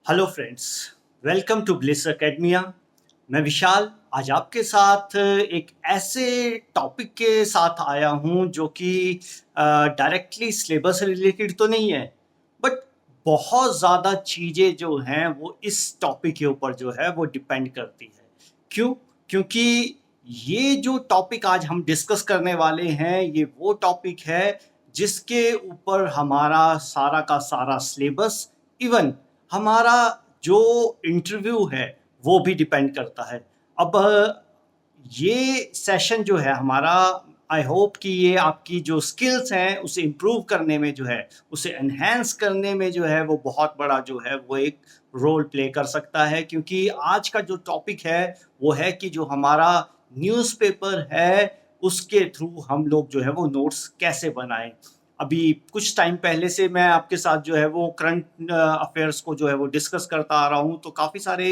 Hello friends, welcome to Bliss Academia. मैं विशाल आज आपके साथ एक ऐसे टॉपिक के साथ आया हूं जो कि डायरेक्टली सिलेबस से रिलेटेड तो नहीं है, बट बहुत ज़्यादा चीज़ें जो हैं वो इस टॉपिक के ऊपर जो है वो डिपेंड करती है। क्यों? क्योंकि ये जो टॉपिक आज हम डिस्कस करने वाले हैं ये वो टॉपिक है जिसके ऊपर हमारा सारा का सारा सिलेबस, इवन हमारा जो इंटरव्यू है वो भी डिपेंड करता है। अब ये सेशन जो है हमारा, आई होप कि ये आपकी जो स्किल्स हैं उसे इम्प्रूव करने में जो है, उसे एनहेंस करने में जो है वो बहुत बड़ा जो है वो एक रोल प्ले कर सकता है। क्योंकि आज का जो टॉपिक है वो है कि जो हमारा न्यूज़पेपर है उसके थ्रू हम लोग जो है वो नोट्स कैसे बनाएं। अभी कुछ टाइम पहले से मैं आपके साथ जो है वो करंट अफेयर्स को जो है वो डिस्कस करता आ रहा हूँ, तो काफ़ी सारे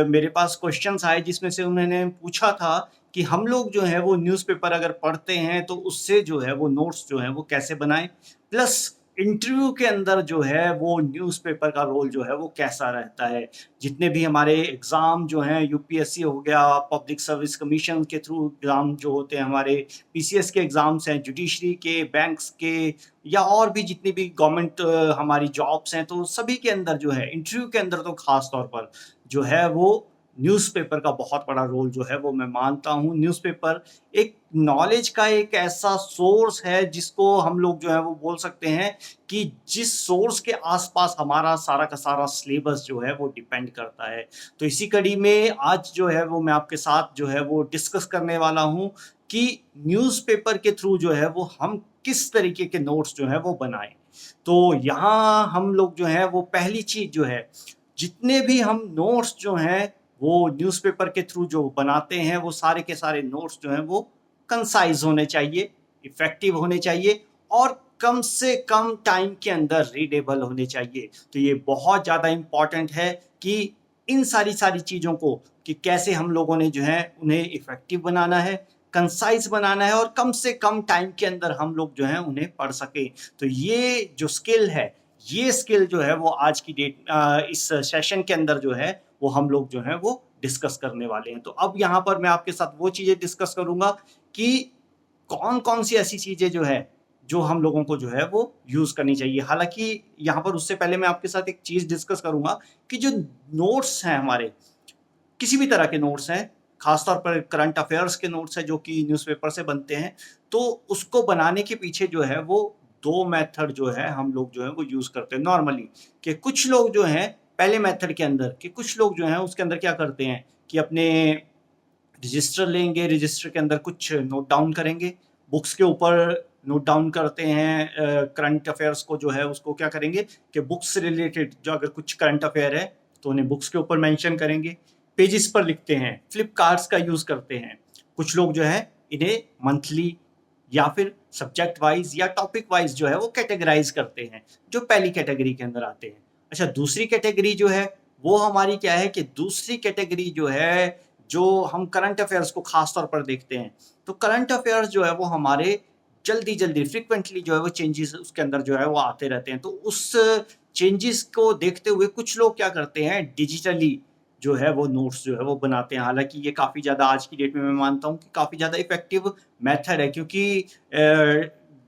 मेरे पास क्वेश्चंस आए जिसमें से उन्होंने पूछा था कि हम लोग जो है वो न्यूज़पेपर अगर पढ़ते हैं तो उससे जो है वो नोट्स जो है वो कैसे बनाएं, प्लस इंटरव्यू के अंदर जो है वो न्यूज़पेपर का रोल जो है वो कैसा रहता है। जितने भी हमारे एग्ज़ाम जो हैं, यूपीएससी हो गया, पब्लिक सर्विस कमीशन के थ्रू एग्ज़ाम जो होते हैं, हमारे पीसीएस के एग्ज़ाम्स हैं, जुडिशरी के, बैंक्स के, या और भी जितनी भी गवर्नमेंट हमारी जॉब्स हैं, तो सभी के अंदर जो है इंटरव्यू के अंदर तो ख़ास तौर पर जो है वो न्यूज़पेपर का बहुत बड़ा रोल जो है वो मैं मानता हूँ। न्यूज़पेपर एक नॉलेज का एक ऐसा सोर्स है जिसको हम लोग जो है वो बोल सकते हैं कि जिस सोर्स के आसपास हमारा सारा का सारा सिलेबस जो है वो डिपेंड करता है। तो इसी कड़ी में आज जो है वो मैं आपके साथ जो है वो डिस्कस करने वाला हूँ कि न्यूज़पेपर के थ्रू जो है वो हम किस तरीके के नोट्स जो है वो बनाएं। तो यहाँ हम लोग जो है वो पहली चीज़ जो है, जितने भी हम नोट्स जो हैं वो न्यूज़पेपर के थ्रू जो बनाते हैं वो सारे के सारे नोट्स जो हैं वो कंसाइज होने चाहिए, इफ़ेक्टिव होने चाहिए और कम से कम टाइम के अंदर रीडेबल होने चाहिए। तो ये बहुत ज़्यादा इम्पॉर्टेंट है कि इन सारी चीज़ों को कि कैसे हम लोगों ने जो है उन्हें इफ़ेक्टिव बनाना है, कंसाइज बनाना है और कम से कम टाइम के अंदर हम लोग जो है उन्हें पढ़ सकें। तो ये जो स्किल है, ये स्किल जो है वो आज की डेट इस सेशन के अंदर जो है वो हम लोग जो है वो डिस्कस करने वाले हैं। तो अब यहाँ पर मैं आपके साथ वो चीज़ें डिस्कस करूँगा कि कौन-कौन सी ऐसी चीज़ें जो है, जो हम लोगों को जो है वो यूज़ करनी चाहिए। हालाँकि यहाँ पर उससे पहले मैं आपके साथ एक चीज़ डिस्कस करूँगा कि जो नोट्स हैं हमारे, किसी भी तरह के नोट्स हैं, ख़ासतौर पर करंट अफ़ेयर्स के नोट्स हैं जो कि न्यूज़पेपर से बनते हैं, तो उसको बनाने के पीछे जो है वो 2 मेथड जो है हम लोग जो है वो यूज़ करते हैं नॉर्मली। कि कुछ लोग जो हैं पहले मेथड के अंदर, कि कुछ लोग जो हैं उसके अंदर क्या करते हैं कि अपने रजिस्टर लेंगे, रजिस्टर के अंदर कुछ नोट डाउन करेंगे, बुक्स के ऊपर नोट डाउन करते हैं। करंट अफेयर्स को जो है उसको क्या करेंगे कि बुक्स से रिलेटेड जो अगर कुछ करंट अफेयर है तो उन्हें बुक्स के ऊपर मेंशन करेंगे, पेजेस पर लिखते हैं, फ्लिप कार्ड्स का यूज़ करते हैं। कुछ लोग जो है इन्हें मंथली या फिर सब्जेक्ट वाइज या टॉपिक वाइज जो है वो कैटेगराइज करते हैं, जो पहली कैटेगरी के अंदर आते हैं। अच्छा, दूसरी कैटेगरी जो है वो हमारी क्या है कि दूसरी कैटेगरी जो है, जो हम करंट अफेयर्स को खास तौर पर देखते हैं, तो करंट अफेयर्स जो है वो हमारे जल्दी जल्दी फ्रिक्वेंटली जो है वो चेंजेस उसके अंदर जो है वो आते रहते हैं। तो उस चेंजेस को देखते हुए कुछ लोग क्या करते हैं, डिजिटली जो है वो नोट्स जो है वो बनाते हैं। हालांकि ये काफ़ी ज़्यादा आज की डेट में मैं मानता हूँ कि काफ़ी ज़्यादा इफेक्टिव मेथड है, क्योंकि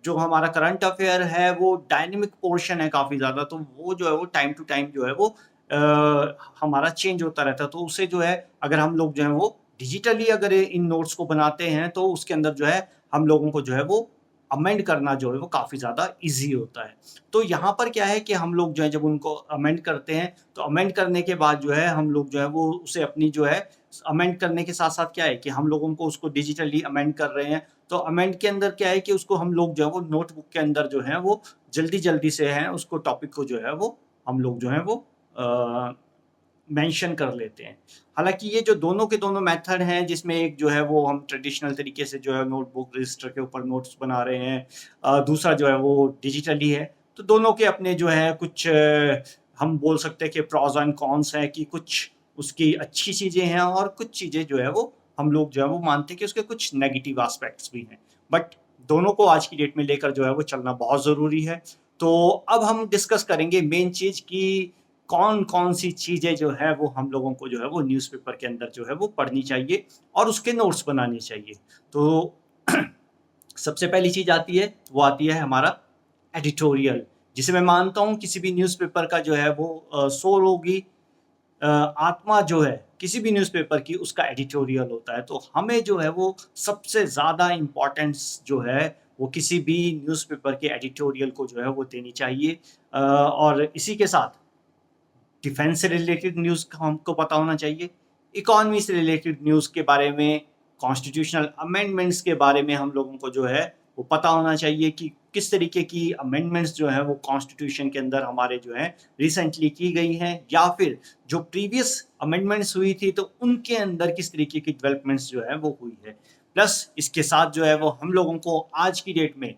जो हमारा करंट अफेयर है वो डायनेमिक पोर्शन है काफ़ी ज़्यादा, तो वो जो है वो टाइम टू टाइम जो है वो हमारा चेंज होता रहता है। तो उसे जो है अगर हम लोग जो है वो डिजिटली अगर इन नोट्स को बनाते हैं तो उसके अंदर जो है हम लोगों को जो है वो अमेंड करना जो है वो काफ़ी ज़्यादा ईज़ी होता है। तो यहाँ पर क्या है कि हम लोग जो है जब उनको अमेंड करते हैं तो अमेंड करने के बाद जो है हम लोग जो है वो उसे अपनी जो है अमेंड करने के साथ-साथ क्या है कि हम लोगों को उसको डिजिटली अमेंड कर रहे हैं। तो अमेंड के अंदर क्या है कि उसको हम लोग जो है वो नोटबुक के अंदर जो है वो जल्दी-जल्दी से है उसको टॉपिक को जो है वो हम लोग जो है वो अ, मेंशन कर लेते हैं। हालाँकि ये जो दोनों के दोनों मेथड हैं जिसमें एक जो है वो हम ट्रेडिशनल तरीके से जो है नोटबुक रजिस्टर के ऊपर नोट्स बना रहे हैं, दूसरा जो है वो डिजिटली है। तो दोनों के अपने जो है कुछ हम बोल सकते हैं कि प्रोस एंड कॉन्स हैं, कि कुछ उसकी अच्छी चीज़ें हैं और कुछ चीज़ें जो है वो हम लोग जो है वो मानते हैं कि उसके कुछ नेगेटिव एस्पेक्ट्स भी हैं। बट दोनों को आज की डेट में लेकर जो है वो चलना बहुत ज़रूरी है। तो अब हम डिस्कस करेंगे मेन चीज़ कि कौन कौन सी चीज़ें जो है वो हम लोगों को जो है वो न्यूज़पेपर के अंदर जो है वो पढ़नी चाहिए और उसके नोट्स बनाने चाहिए। तो सबसे पहली चीज़ आती है, वो आती है हमारा एडिटोरियल, जिसे मैं मानता हूँ किसी भी न्यूज़पेपर का जो है वो सोल होगी, आत्मा जो है किसी भी न्यूज़पेपर की, उसका एडिटोरियल होता है। तो हमें जो है वो सबसे ज़्यादा इम्पोर्टेंस जो है वो किसी भी न्यूज़पेपर के एडिटोरियल को जो है वो देनी चाहिए। और इसी के साथ डिफेंस से रिलेटेड न्यूज़ हमको पता होना चाहिए, इकोनॉमी से रिलेटेड न्यूज़ के बारे में, कॉन्स्टिट्यूशनल अमेंडमेंट्स के बारे में हम लोगों को जो है वो पता होना चाहिए कि किस तरीके की अमेंडमेंट्स जो है वो कॉन्स्टिट्यूशन के अंदर हमारे जो है रिसेंटली की गई हैं, या फिर जो प्रीवियस अमेंडमेंट्स हुई थी तो उनके अंदर किस तरीके की डेवलपमेंट्स जो है वो हुई है। प्लस इसके साथ जो है वो हम लोगों को आज की डेट में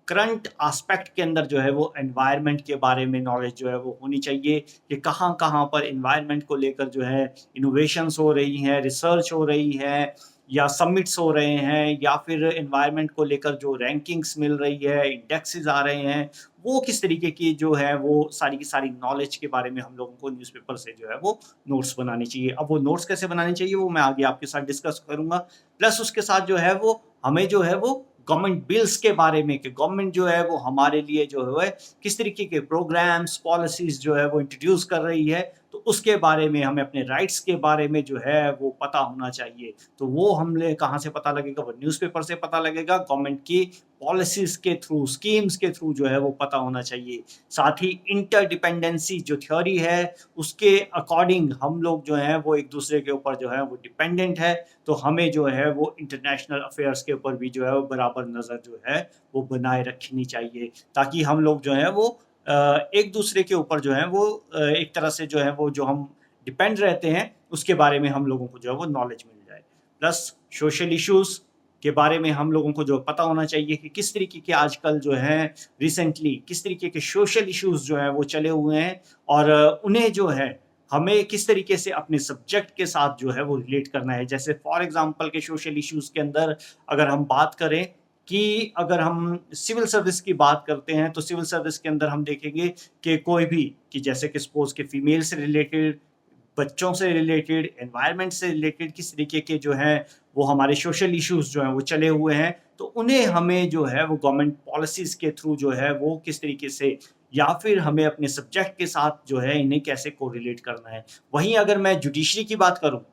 करंट एस्पेक्ट के अंदर जो है वो एनवायरनमेंट के बारे में नॉलेज जो है वो होनी चाहिए कि कहाँ कहाँ पर एनवायरनमेंट को लेकर जो है इनोवेशंस हो रही हैं, रिसर्च हो रही है, या समिट्स हो रहे हैं, या फिर एनवायरनमेंट को लेकर जो रैंकिंग्स मिल रही है, इंडेक्सेस आ रहे हैं, वो किस तरीके की जो है वो सारी की सारी नॉलेज के बारे में हम लोगों को न्यूज़पेपर से जो है वो नोट्स बनाने चाहिए। अब वो नोट्स कैसे बनाने चाहिए वो मैं आगे आपके साथ डिस्कस करूंगा। प्लस उसके साथ जो है वो हमें जो है वो गवर्नमेंट बिल्स के बारे में कि गवर्नमेंट जो है वो हमारे लिए जो है किस तरीके के प्रोग्राम्स पॉलिसीज जो है वो इंट्रोड्यूस कर रही है, तो उसके बारे में हमें अपने राइट्स के बारे में जो है वो पता होना चाहिए। तो वो हमने कहाँ से पता लगेगा, वो न्यूज़पेपर से पता लगेगा, गवर्नमेंट की पॉलिसीज के थ्रू, स्कीम्स के थ्रू जो है वो पता होना चाहिए। साथ ही इंटरडिपेंडेंसी जो थ्योरी है उसके अकॉर्डिंग हम लोग जो हैं वो एक दूसरे के ऊपर जो है वो डिपेंडेंट है, तो हमें जो है वो इंटरनेशनल अफेयर्स के ऊपर भी जो है वो बराबर नज़र जो है वो बनाए रखनी चाहिए, ताकि हम लोग जो है वो एक दूसरे के ऊपर जो है वो एक तरह से जो है वो जो हम डिपेंड रहते हैं उसके बारे में हम लोगों को जो है वो नॉलेज मिल जाए। प्लस सोशल इश्यूज़ के बारे में हम लोगों को जो पता होना चाहिए कि किस तरीके के आजकल जो है रिसेंटली किस तरीके के सोशल इश्यूज़ जो हैं वो चले हुए हैं, और उन्हें जो है हमें किस तरीके से अपने सब्जेक्ट के साथ जो है वो रिलेट करना है। जैसे फॉर एग्जांपल के सोशल इश्यूज़ के अंदर अगर हम बात करें कि अगर हम सिविल सर्विस की बात करते हैं, तो सिविल सर्विस के अंदर हम देखेंगे कि कोई भी कि जैसे कि सपोज़ के फीमेल से रिलेटेड, बच्चों से रिलेटेड, एनवायरनमेंट से रिलेटेड किस तरीके के जो हैं वो हमारे सोशल इश्यूज़ जो हैं वो चले हुए हैं, तो उन्हें हमें जो है वो गवर्नमेंट पॉलिसीज़ के थ्रू जो है वो किस तरीके से, या फिर हमें अपने सब्जेक्ट के साथ जो है इन्हें कैसे कोरिलेट करना है। वहीं अगर मैं जुडिशरी की बात करूँ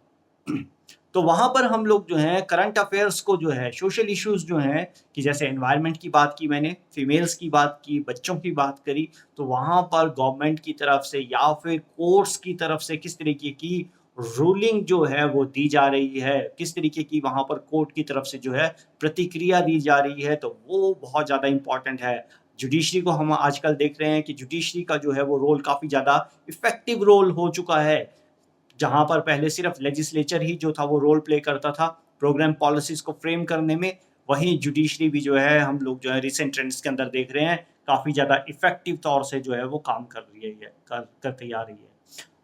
तो वहाँ पर हम लोग जो हैं करंट अफेयर्स को जो है सोशल इश्यूज़ जो हैं कि जैसे एनवायरनमेंट की बात की मैंने, फीमेल्स की बात की, बच्चों की बात करी, तो वहाँ पर गवर्नमेंट की तरफ से या फिर कोर्ट्स की तरफ से किस तरीके की रूलिंग जो है वो दी जा रही है, किस तरीके की वहाँ पर कोर्ट की तरफ से जो है प्रतिक्रिया दी जा रही है, तो वो बहुत ज़्यादा इम्पोर्टेंट है। जुडिशरी को हम आजकल देख रहे हैं कि जुडिशरी का जो है वो रोल काफ़ी ज़्यादा इफ़ेक्टिव रोल हो चुका है। जहाँ पर पहले सिर्फ लेजिस्लेचर ही जो था वो रोल प्ले करता था प्रोग्राम पॉलिसीज़ को फ्रेम करने में, वहीं जुडिशरी भी जो है हम लोग जो है रिसेंट ट्रेंड्स के अंदर देख रहे हैं काफ़ी ज़्यादा इफ़ेक्टिव तौर से जो है वो काम कर रही है, करती आ रही है।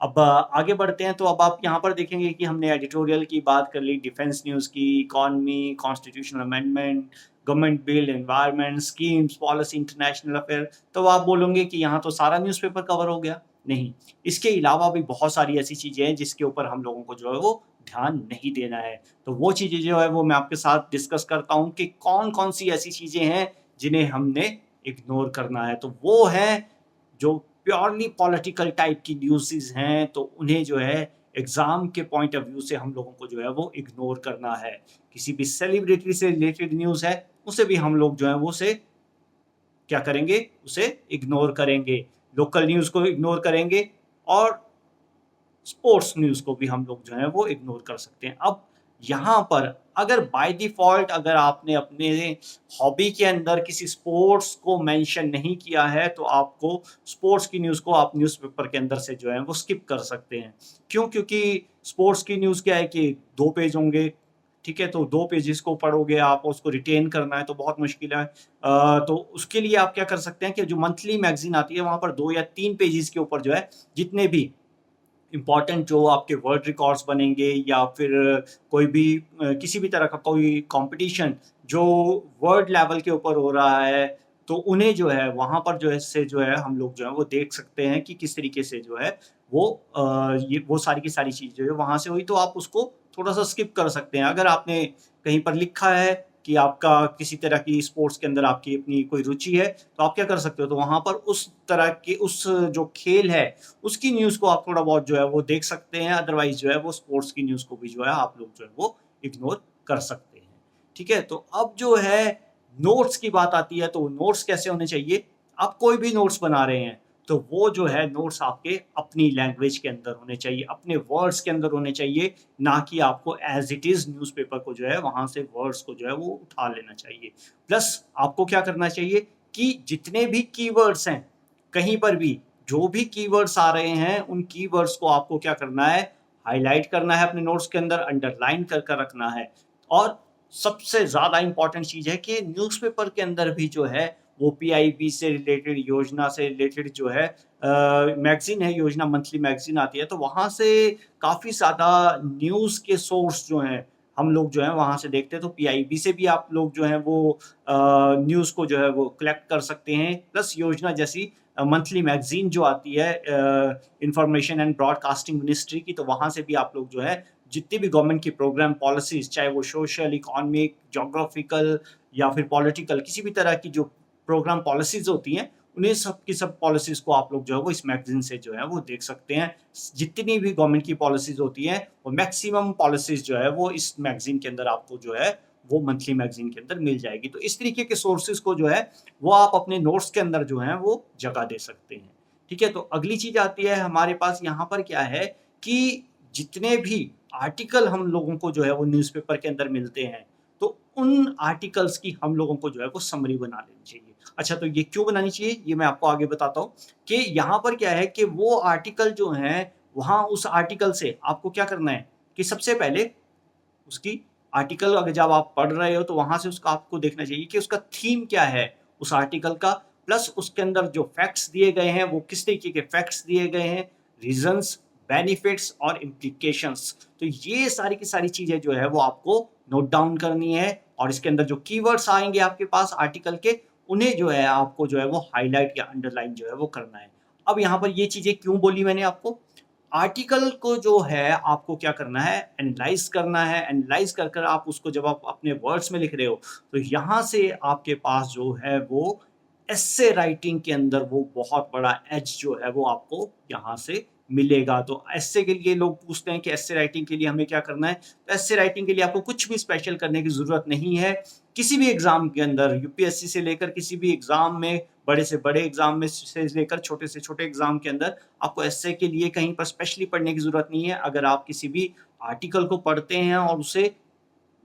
अब आगे बढ़ते हैं, तो अब आप यहाँ पर देखेंगे कि हमने एडिटोरियल की बात कर ली, डिफेंस न्यूज़ की, economy, constitutional amendment, government bill, environment, schemes, policy, international affair. तो आप बोलोगे कि यहाँ तो सारा न्यूज़पेपर कवर हो गया। नहीं, इसके अलावा भी बहुत सारी ऐसी चीज़ें हैं जिसके ऊपर हम लोगों को जो है वो ध्यान नहीं देना है। तो वो चीज़ें जो है वो मैं आपके साथ डिस्कस करता हूँ कि कौन-कौन सी ऐसी चीज़ें हैं जिन्हें हमने इग्नोर करना है। तो वो है जो प्योरली पॉलिटिकल टाइप की न्यूज़ेज़ हैं, तो उन्हें जो है एग्ज़ाम के पॉइंट ऑफ व्यू से हम लोगों को जो है वो इग्नोर करना है। किसी भी सेलिब्रिटी से रिलेटेड न्यूज़ है, उसे भी हम लोग जो है वो उसे क्या करेंगे, उसे इग्नोर करेंगे। लोकल न्यूज़ को इग्नोर करेंगे, और स्पोर्ट्स न्यूज़ को भी हम लोग जो है वो इग्नोर कर सकते हैं। अब यहाँ पर अगर बाय डिफ़ॉल्ट अगर आपने अपने हॉबी के अंदर किसी स्पोर्ट्स को मेंशन नहीं किया है, तो आपको स्पोर्ट्स की न्यूज़ को आप न्यूज़पेपर के अंदर से जो है वो स्किप कर सकते हैं। क्यों? क्योंकि स्पोर्ट्स की न्यूज़ क्या है कि 2 पेज होंगे, ठीक है? तो 2 पेजेज़ को पढ़ोगे आप, उसको रिटेन करना है तो बहुत मुश्किल है। तो उसके लिए आप क्या कर सकते हैं कि जो मंथली मैगज़ीन आती है वहाँ पर 2 या 3 पेजेज़ के ऊपर जो है जितने भी इम्पॉर्टेंट जो आपके वर्ल्ड रिकॉर्ड्स बनेंगे, या फिर कोई भी किसी भी तरह का कोई कंपटीशन जो वर्ल्ड लेवल के ऊपर हो रहा है, तो उन्हें जो है वहाँ पर जो है से जो है हम लोग जो है वो देख सकते हैं कि किस तरीके से जो है वो ये वो सारी की सारी चीज़ जो है वहाँ से हुई, तो आप उसको थोड़ा-सा स्किप कर सकते हैं। अगर आपने कहीं पर लिखा है कि आपका किसी तरह की स्पोर्ट्स के अंदर आपकी अपनी कोई रुचि है, तो आप क्या कर सकते हो, तो वहाँ पर उस तरह के उस जो खेल है, उसकी न्यूज़ को आप थोड़ा बहुत जो है वो देख सकते हैं। अदरवाइज़ जो है वो स्पोर्ट्स की न्यूज़ को भी जो है आप लोग जो है वो इग्नोर कर सकते हैं। ठीक है? तो अब जो है नोट्स की बात आती है, तो नोट्स कैसे होने चाहिए? आप कोई भी नोट्स बना रहे हैं, तो वो जो है नोट्स आपके अपनी लैंग्वेज के अंदर होने चाहिए, अपने वर्ड्स के अंदर होने चाहिए, ना कि आपको एज़ इट इज़ न्यूज़पेपर को जो है वहाँ से वर्ड्स को जो है वो उठा लेना चाहिए। प्लस आपको क्या करना चाहिए कि जितने भी कीवर्ड्स हैं, कहीं पर भी जो भी कीवर्ड्स आ रहे हैं, उन कीवर्ड्स को आपको क्या करना है, हाइलाइट करना है अपने नोट्स के अंदर, अंडरलाइन कर कर रखना है। और सबसे ज़्यादा इम्पोर्टेंट चीज़ है कि न्यूज़पेपर के अंदर भी जो है वो पीआईबी से रिलेटेड, योजना से रिलेटेड जो है मैगज़ीन है, योजना मंथली मैगज़ीन आती है, तो वहाँ से काफ़ी ज़्यादा न्यूज़ के सोर्स जो हैं, हम लोग जो है वहाँ से देखते हैं। तो पीआईबी से भी आप लोग जो है वो न्यूज़ को जो है वो कलेक्ट कर सकते हैं। प्लस योजना जैसी मंथली मैगज़ीन जो आती है इन्फॉर्मेशन एंड ब्रॉडकास्टिंग मिनिस्ट्री की, तो वहाँ से भी आप लोग जो है जितनी भी गवर्नमेंट की प्रोग्राम पॉलिसीज़, चाहे वो सोशल, इकोनॉमिक, ज्योग्राफिकल या फिर पॉलिटिकल, किसी भी तरह की जो प्रोग्राम पॉलिसीज़ होती हैं, उन्हें सब की सब पॉलिसीज़ को आप लोग जो है वो इस मैगज़ीन से जो है वो देख सकते हैं। जितनी भी गवर्नमेंट की पॉलिसीज़ होती हैं, वो मैक्सिमम पॉलिसीज़ जो है वो इस मैगज़ीन के अंदर आपको जो है वो मंथली मैगज़ीन के अंदर मिल जाएगी। तो इस तरीके के सोर्सेज़ को जो है वो आप अपने नोट्स के अंदर जो है वो जगह दे सकते हैं। ठीक है? तो अगली चीज़ आती है हमारे पास यहाँ पर क्या है कि जितने भी आर्टिकल हम लोगों को जो है वो न्यूज़पेपर के अंदर मिलते हैं, तो उन आर्टिकल्स की हम लोगों को जो है वो समरी बना लेनी चाहिए। अच्छा, तो ये क्यों बनानी चाहिए? ये मैं आपको आगे बताता हूँ कि यहाँ पर क्या है कि वो आर्टिकल जो हैं, वहाँ उस आर्टिकल से आपको क्या करना है कि सबसे पहले उसकी आर्टिकल अगर जब आप पढ़ रहे हो, तो वहाँ से उसका आपको देखना चाहिए कि उसका थीम क्या है उस आर्टिकल का, प्लस उसके अंदर जो फैक्ट्स दिए गए हैं, वो किस तरीके के फैक्ट्स दिए गए हैं, रीज़न्स, बेनिफिट्स और इम्प्लीकेशंस। तो ये सारी की सारी चीज़ें जो है वो आपको नोट डाउन करनी है, और इसके अंदर जो कीवर्ड्स आएँगे आपके पास आर्टिकल के, उन्हें जो है आपको जो है वो हाइलाइट या अंडरलाइन जो है वो करना है। अब यहाँ पर ये चीज़ें क्यों बोली मैंने आपको? आर्टिकल को जो है आपको क्या करना है, एनालाइज़ करना है। एनालाइज़ कर कर आप उसको जब आप अपने वर्ड्स में लिख रहे हो, तो यहाँ से आपके पास जो है वो एस्से राइटिंग के अंदर वो बहुत बड़ा एज जो है वो आपको यहाँ से मिलेगा। तो एस्से के लिए लोग पूछते हैं कि एस्से राइटिंग के लिए हमें क्या करना है? तो एस्से राइटिंग के लिए आपको कुछ भी स्पेशल करने की ज़रूरत नहीं है। किसी भी एग्ज़ाम के अंदर, यूपीएससी से लेकर किसी भी एग्ज़ाम में, बड़े से बड़े एग्ज़ाम में से लेकर छोटे से छोटे एग्ज़ाम के अंदर, आपको एस्से के लिए कहीं पर स्पेशली पढ़ने की ज़रूरत नहीं है। अगर आप किसी भी आर्टिकल को पढ़ते हैं और उसे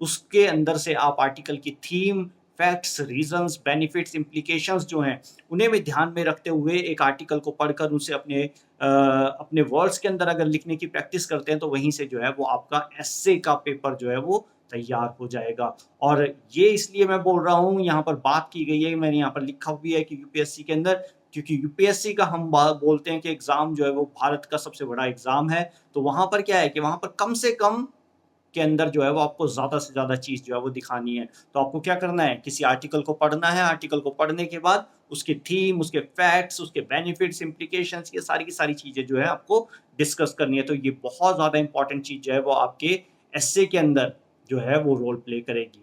उसके अंदर से आप आर्टिकल की theme, facts, reasons, benefits, implications जो हैं, उन्हें भी ध्यान में रखते हुए एक आर्टिकल को पढ़कर उसे अपने वर्ड्स के अंदर अगर लिखने की प्रैक्टिस करते हैं, तो वहीं से जो है वो आपका एस्से का पेपर जो है वो तैयार हो जाएगा। और ये इसलिए मैं बोल रहा हूँ, यहाँ पर बात की गई है, मैंने यहाँ पर लिखा भी है कि यूपीएससी के अंदर, क्योंकि यूपीएससी का हम बोलते हैं कि एग्ज़ाम जो है वो भारत का सबसे बड़ा एग्ज़ाम है। तो वहाँ पर क्या है कि वहाँ पर कम से कम के अंदर जो है वो आपको ज़्यादा से ज़्यादा चीज़ जो है वो दिखानी है। तो आपको क्या करना है, किसी आर्टिकल को पढ़ना है, आर्टिकल को पढ़ने के बाद उसकी थीम, उसके फैक्ट्स, उसके बेनिफिट्स, इम्प्लीकेशंस, ये सारी की सारी चीज़ें जो है आपको डिस्कस करनी है। तो ये बहुत ज़्यादा इम्पोर्टेंट चीज़ जो है वो आपके एस्से के अंदर जो है वो रोल प्ले करेगी।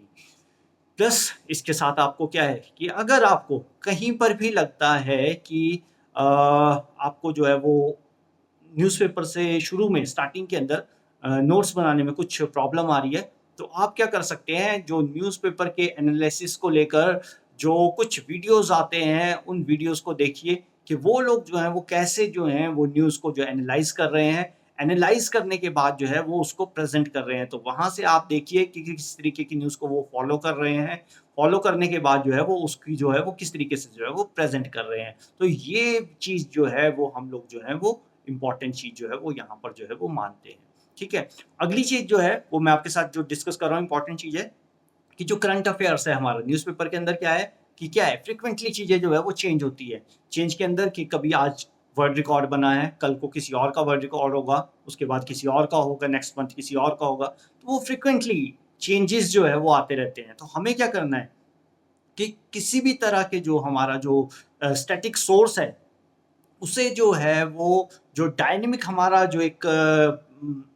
प्लस इसके साथ आपको क्या है कि अगर आपको कहीं पर भी लगता है कि आपको जो है वो न्यूज़पेपर से शुरू में स्टार्टिंग के अंदर नोट्स बनाने में कुछ प्रॉब्लम आ रही है, तो आप क्या कर सकते हैं, जो न्यूज़पेपर के एनालिसिस को लेकर जो कुछ वीडियोज़ आते हैं, उन वीडियोज़ को देखिए कि वो लोग जो हैं वो कैसे जो हैं वो न्यूज़ को जो एनालाइज़ कर रहे हैं। एनालाइज़ करने के बाद जो है वो उसको प्रेज़ेंट कर रहे हैं। तो वहाँ से आप देखिए कि किस तरीके की न्यूज़ को वो फ़ॉलो कर रहे हैं। फ़ॉलो करने के बाद जो है वो उसकी जो है वो किस तरीके से जो है वो प्रेज़ेंट कर रहे हैं। तो ये चीज़ जो है वो हम लोग जो है वो इम्पोर्टेंट चीज़ जो है वो यहाँ पर जो है वो मानते हैं। ठीक है? अगली चीज़ जो है वो मैं आपके साथ जो डिस्कस कर रहा हूँ, इम्पोर्टेंट चीज़ है कि जो करंट अफ़ेयर्स है हमारा न्यूज़पेपर के अंदर क्या है कि क्या है, फ्रीक्वेंटली चीज़ें जो है वो चेंज होती है। चेंज के अंदर कि कभी आज वर्ल्ड रिकॉर्ड बना है, कल को किसी और का वर्ल्ड रिकॉर्ड होगा, उसके बाद किसी और का होगा, नेक्स्ट मंथ किसी और का होगा। तो वो फ्रीक्वेंटली चेंजेज़ जो है वो आते रहते हैं। तो हमें क्या करना है, कि किसी भी तरह के जो हमारा जो स्टैटिक सोर्स है, उसे जो है वो जो डायनेमिक हमारा जो एक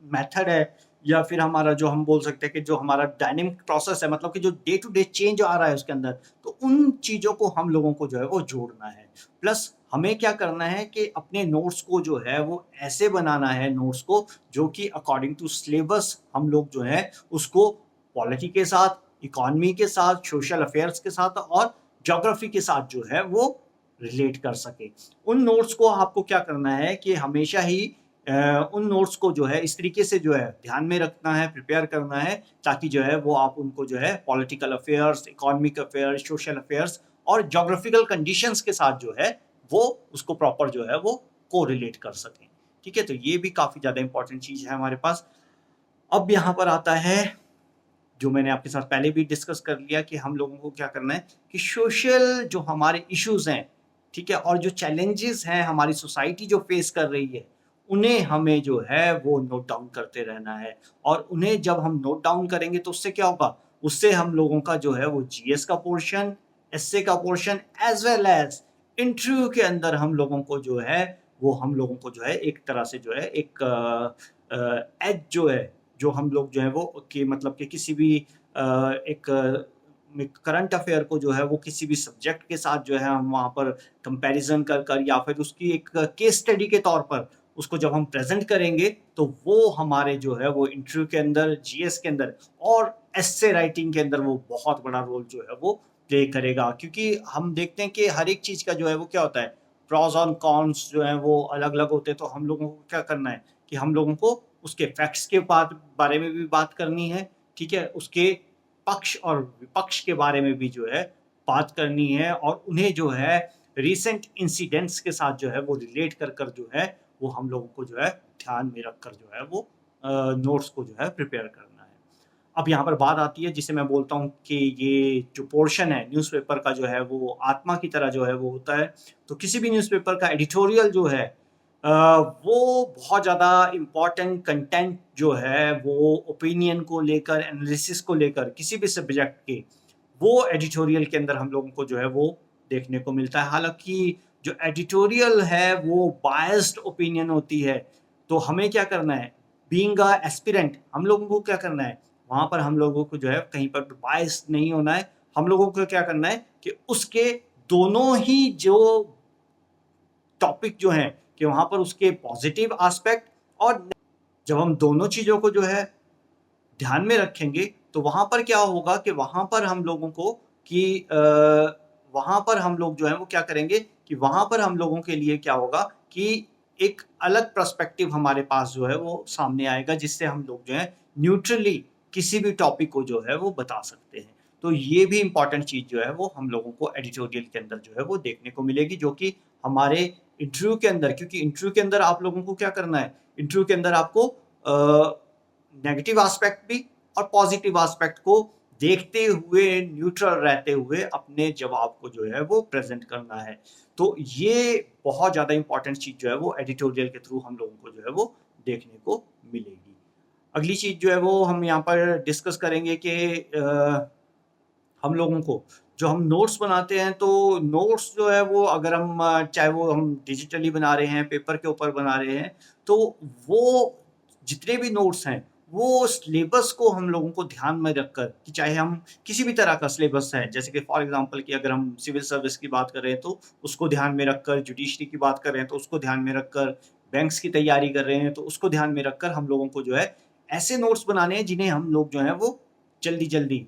मेथड है, या फिर हमारा जो हम बोल सकते हैं कि जो हमारा डायनेमिक प्रोसेस है, मतलब कि जो डे टू डे चेंज आ रहा है उसके अंदर, तो उन चीज़ों को हम लोगों को जो है वो जोड़ना है। प्लस हमें क्या करना है कि अपने नोट्स को जो है वो ऐसे बनाना है, नोट्स को जो कि अकॉर्डिंग टू सिलेबस हम लोग जो है उसको पॉलिटी के साथ, इकोनॉमी के साथ, सोशल अफेयर्स के साथ और ज्योग्राफी के साथ जो है वो रिलेट कर सके। उन नोट्स को आपको क्या करना है कि हमेशा ही उन नोट्स को जो है इस तरीके से जो है ध्यान में रखना है, प्रिपेयर करना है, ताकि जो है वो आप उनको जो है political affairs, economic affairs, social affairs और ज्योग्राफिकल कंडीशंस के साथ जो है वो उसको प्रॉपर जो है वो कोरिलेट कर सकें। ठीक है, तो ये भी काफ़ी ज़्यादा इंपॉर्टेंट चीज़ है हमारे पास। अब यहाँ पर आता है जो मैंने आपके साथ पहले भी डिस्कस कर लिया कि हम लोगों को क्या करना है कि सोशल जो हमारे इश्यूज हैं, ठीक है, और जो चैलेंजेस हैं हमारी सोसाइटी जो फेस कर रही है, उन्हें हमें जो है वो नोट डाउन करते रहना है। और उन्हें जब हम नोट डाउन करेंगे तो उससे क्या होगा, उससे हम लोगों का जो है वो जीएस का पोर्शन, एसए का portion, as well as interview के अंदर हम लोगों को जो है वो हम लोगों को जो है एक तरह से जो है एक एज जो है, जो हम लोग जो है वो कि मतलब कि किसी भी एक करंट अफेयर को जो है वो किसी भी सब्जेक्ट के साथ जो है हम वहाँ पर कंपैरिजन कर कर या फिर उसकी एक केस स्टडी के तौर पर उसको जब हम प्रेजेंट करेंगे, तो वो हमारे जो है वो इंटरव्यू के अंदर, जीएस के अंदर और एस्से राइटिंग के अंदर वो बहुत बड़ा रोल जो है वो प्ले करेगा। क्योंकि हम देखते हैं कि हर एक चीज़ का जो है वो क्या होता है, प्रॉस और कॉन्स जो है वो अलग अलग होते हैं। तो हम लोगों को क्या करना है कि हम लोगों को उसके फैक्ट्स के बारे में भी बात करनी है, ठीक है, उसके पक्ष और विपक्ष के बारे में भी जो है बात करनी है, और उन्हें जो है रिसेंट इंसिडेंट्स के साथ जो है वो रिलेट कर कर जो है वो हम लोगों को जो है ध्यान में रखकर जो है वो नोट्स को जो है प्रिपेयर करना है। अब यहाँ पर बात आती है जिसे मैं बोलता हूँ कि ये जो पोर्शन है न्यूज़पेपर का जो है वो आत्मा की तरह जो है वो होता है। तो किसी भी न्यूज़पेपर का एडिटोरियल जो है वो बहुत ज़्यादा इम्पोर्टेंट कंटेंट जो है वो ओपिनियन को लेकर, एनालिसिस को लेकर किसी भी सब्जेक्ट के, वो एडिटोरियल के अंदर हम लोगों को जो है वो देखने को मिलता है। हालांकि जो एडिटोरियल है वो बायस्ड ओपिनियन होती है, तो हमें क्या करना है, बीइंग अ एस्पिरेंट, हम लोगों को क्या करना है, वहाँ पर हम लोगों को जो है कहीं पर बायस्ड नहीं होना है। हम लोगों को क्या करना है कि उसके दोनों ही जो टॉपिक जो हैं कि वहाँ पर उसके पॉजिटिव एस्पेक्ट और जब हम दोनों चीज़ों को जो है ध्यान में रखेंगे, तो वहाँ पर क्या होगा कि वहाँ पर हम लोगों को कि वहाँ पर हम लोग जो है वो क्या करेंगे कि वहाँ पर हम लोगों के लिए क्या होगा कि एक अलग पर्सपेक्टिव हमारे पास जो है वो सामने आएगा, जिससे हम लोग जो है न्यूट्रली किसी भी टॉपिक को जो है वो बता सकते हैं। तो ये भी इम्पॉर्टेंट चीज़ जो है वो हम लोगों को एडिटोरियल के अंदर जो है वो देखने को मिलेगी, जो कि हमारे इंटरव्यू के अंदर, क्योंकि इंटरव्यू के अंदर आप लोगों को क्या करना है, इंटरव्यू के अंदर आपको नेगेटिव एस्पेक्ट भी और पॉजिटिव एस्पेक्ट को देखते हुए, न्यूट्रल रहते हुए अपने जवाब को जो है वो प्रेजेंट करना है। तो ये बहुत ज़्यादा इंपॉर्टेंट चीज़ जो है वो एडिटोरियल के थ्रू हम लोगों को जो है वो देखने को मिलेगी। अगली चीज़ जो है वो हम यहाँ पर डिस्कस करेंगे कि हम लोगों को जो हम नोट्स बनाते हैं, तो नोट्स जो है वो अगर हम चाहे वो हम डिजिटली बना रहे हैं, पेपर के ऊपर बना रहे हैं, तो वो जितने भी नोट्स हैं वो सिलेबस को हम लोगों को ध्यान में रखकर, कि चाहे हम किसी भी तरह का सिलेबस है, जैसे कि फॉर एग्जांपल कि अगर हम सिविल सर्विस की बात कर रहे हैं तो उसको ध्यान में रखकर, जुडिशरी की बात कर रहे हैं तो उसको ध्यान में रखकर, बैंक्स की तैयारी कर रहे हैं तो उसको ध्यान में रखकर हम लोगों को जो है ऐसे नोट्स बनाने हैं जिन्हें हम लोग जो है वो जल्दी जल्दी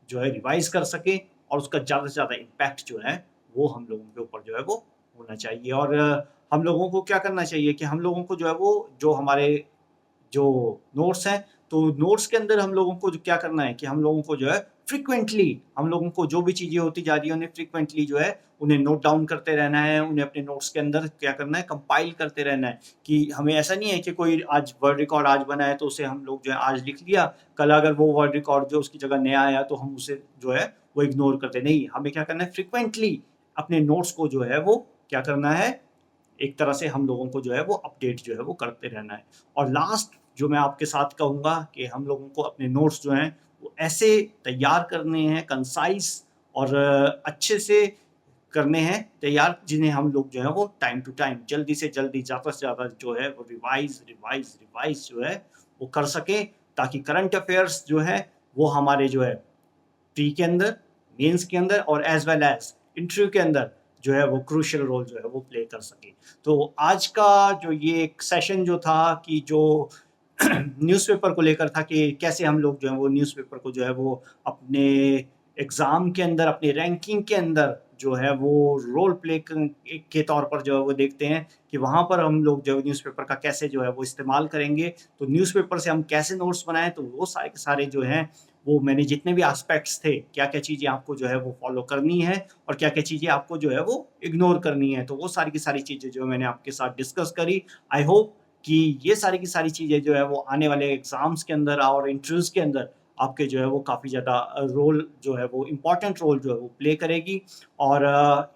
जो है रिवाइज कर सकें, और उसका ज़्यादा से ज़्यादा इम्पैक्ट जो है वो हम लोगों के ऊपर जो है वो होना चाहिए। और हम लोगों को क्या करना चाहिए कि हम लोगों को जो है वो जो हमारे जो नोट्स हैं, तो नोट्स के अंदर हम लोगों को जो क्या करना है कि हम लोगों को जो है फ्रीक्वेंटली, हम लोगों को जो भी चीज़ें होती जा रही है उन्हें फ्रीक्वेंटली जो है उन्हें नोट डाउन करते रहना है, उन्हें अपने नोट्स के अंदर क्या करना है, कंपाइल करते रहना है। कि हमें ऐसा नहीं है कि कोई आज वर्ड रिकॉर्ड आज बना है तो उसे हम लोग जो है आज लिख लिया, कल अगर वो वर्ड रिकॉर्ड जो उसकी जगह नया आया तो हम उसे जो है वो इग्नोर करते नहीं। हमें क्या करना है, फ्रीक्वेंटली अपने नोट्स को जो है वो क्या करना है, एक तरह से हम लोगों को जो है वो अपडेट जो है वो करते रहना है। और लास्ट जो मैं आपके साथ कहूँगा कि हम लोगों को अपने नोट्स जो हैं वो ऐसे तैयार करने हैं, कंसाइज और अच्छे से करने हैं तैयार, जिन्हें हम लोग जो है वो टाइम टू टाइम जल्दी से जल्दी ज़्यादा से ज़्यादा जो है वो रिवाइज जो है वो कर सकें, ताकि करंट अफेयर्स जो है वो हमारे जो है प्री के अंदर, मेंस के अंदर और एज वेल एज इंटरव्यू के अंदर जो है वो क्रूशियल रोल जो है वो प्ले कर सके। तो आज का जो ये एक सेशन जो था कि जो न्यूज़पेपर को लेकर था कि कैसे हम लोग जो है वो न्यूज़पेपर को जो है वो अपने एग्ज़ाम के अंदर, अपनी रैंकिंग के अंदर जो है वो रोल प्ले के तौर पर जो है वो देखते हैं कि वहाँ पर हम लोग जो है न्यूज़पेपर का कैसे जो है वो इस्तेमाल करेंगे। तो न्यूज़पेपर से हम कैसे नोट्स बनाएँ, तो वो सारे के सारे जो हैं वो मैंने जितने भी एस्पेक्ट्स थे, क्या-क्या चीज़ें आपको जो है वो फ़ॉलो करनी है और क्या-क्या चीज़ें आपको जो है वो इग्नोर करनी है। तो वो सारी की सारी चीज़ें जो मैंने आपके साथ डिस्कस करी। आई होप कि ये सारी की सारी चीज़ें जो है वो आने वाले एग्ज़ाम्स के अंदर और इंटरव्यूज़ के अंदर आपके जो है वो काफ़ी ज़्यादा रोल जो है वो इम्पोर्टेंट रोल जो है वो प्ले करेगी। और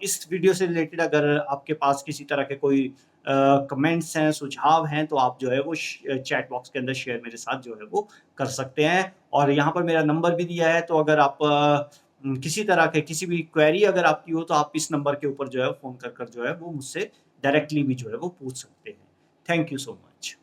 इस वीडियो से रिलेटेड अगर आपके पास किसी तरह के कोई कमेंट्स हैं, सुझाव हैं, तो आप जो है वो चैट बॉक्स के अंदर शेयर मेरे साथ जो है वो कर सकते हैं। और यहाँ पर मेरा नंबर भी दिया है, तो अगर आप किसी तरह के किसी भी क्वेरी अगर आपकी हो, तो आप इस नंबर के ऊपर जो है फ़ोन कर जो है वो मुझसे डायरेक्टली भी जो है वो पूछ सकते हैं। Thank you so much.